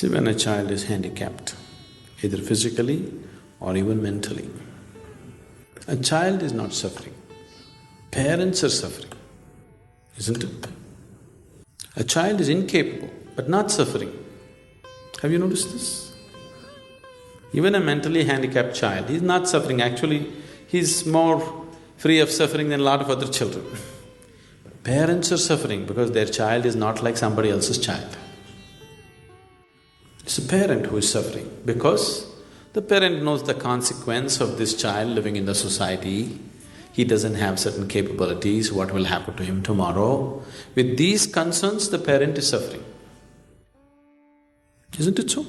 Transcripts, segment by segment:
See, when a child is handicapped, either physically or even mentally, a child is not suffering, parents are suffering, isn't it? A child is incapable but not suffering. Have you noticed this? Even a mentally handicapped child, he's not suffering, actually he's more free of suffering than a lot of other children. But parents are suffering because their child is not like somebody else's child. It's a parent who is suffering because the parent knows the consequence of this child living in the society. He doesn't have certain capabilities, what will happen to him tomorrow. With these concerns, the parent is suffering. Isn't it so?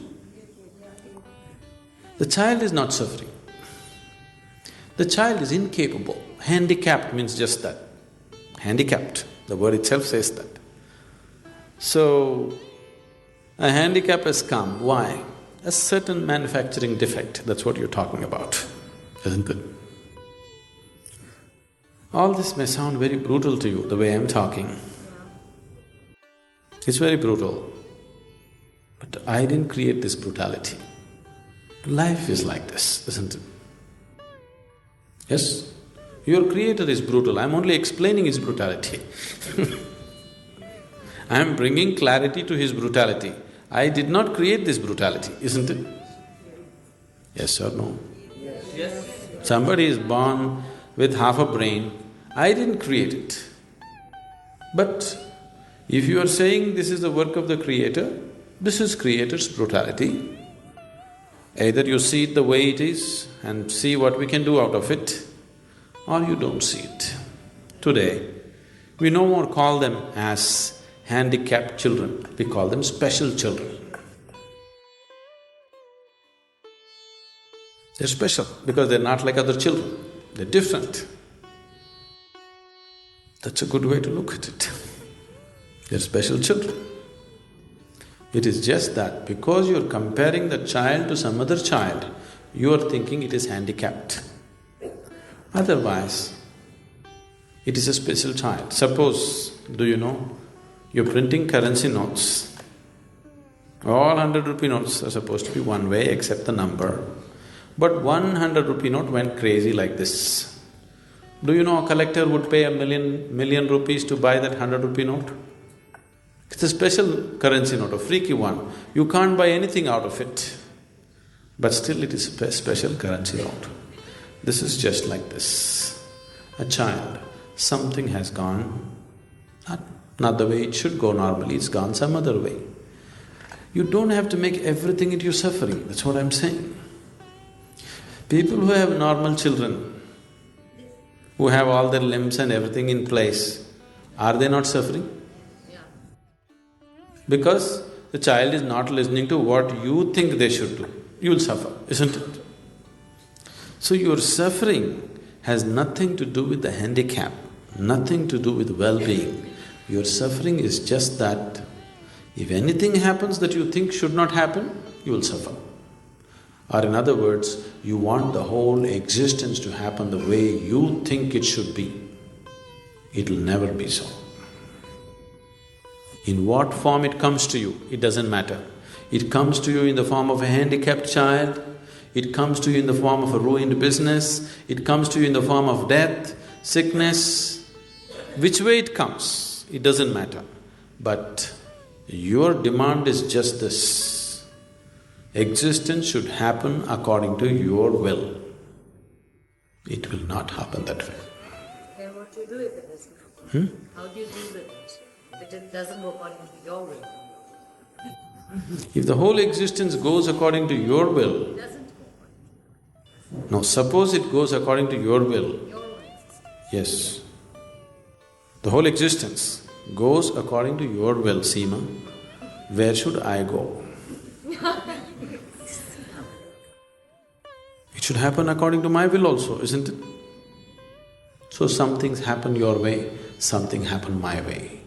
The child is not suffering. The child is incapable. Handicapped means just that. Handicapped, the word itself says that. So, a handicap has come. Why? A certain manufacturing defect, that's what you're talking about, isn't it? All this may sound very brutal to you, the way I'm talking. It's very brutal. But I didn't create this brutality. Life is like this, isn't it? Yes? Your creator is brutal, I'm only explaining his brutality. I'm bringing clarity to his brutality. I did not create this brutality, isn't it? Yes or no? Yes. Somebody is born with half a brain, I didn't create it. But if you are saying this is the work of the creator, this is creator's brutality. Either you see it the way it is and see what we can do out of it, or you don't see it. Today, we no more call them as handicapped children, we call them special children. They're special because they're not like other children, they're different. That's a good way to look at it. They're special children. It is just that because you're comparing the child to some other child, you are thinking it is handicapped. Otherwise, it is a special child. Suppose, do you know, you're printing currency notes. All 100 rupee notes are supposed to be one way except the number. But 100 rupee note went crazy like this. Do you know a collector would pay a million rupees to buy that 100 rupee note? It's a special currency note, a freaky one. You can't buy anything out of it. But still it is a special currency note. This is just like this. A child, something has gone, not the way it should go normally, it's gone some other way. You don't have to make everything into your suffering, that's what I'm saying. People who have normal children, who have all their limbs and everything in place, are they not suffering? Because the child is not listening to what you think they should do, you will suffer, isn't it? So your suffering has nothing to do with the handicap, nothing to do with well-being. Your suffering is just that if anything happens that you think should not happen, you will suffer. Or in other words, you want the whole existence to happen the way you think it should be. It'll never be so. In what form it comes to you, it doesn't matter. It comes to you in the form of a handicapped child, it comes to you in the form of a ruined business, it comes to you in the form of death, sickness. Which way it comes, it doesn't matter. But your demand is just this: existence should happen according to your will. It will not happen that way. Then what do you do if it doesn't? How do you deal with it? If it doesn't go according to your will? If the whole existence goes according to your will… It doesn't go according. No, suppose it goes according to your will. Your will. Yes. The whole existence goes according to your will, Seema. Where should I go? It should happen according to my will also, isn't it? So some things happen your way, something happen my way.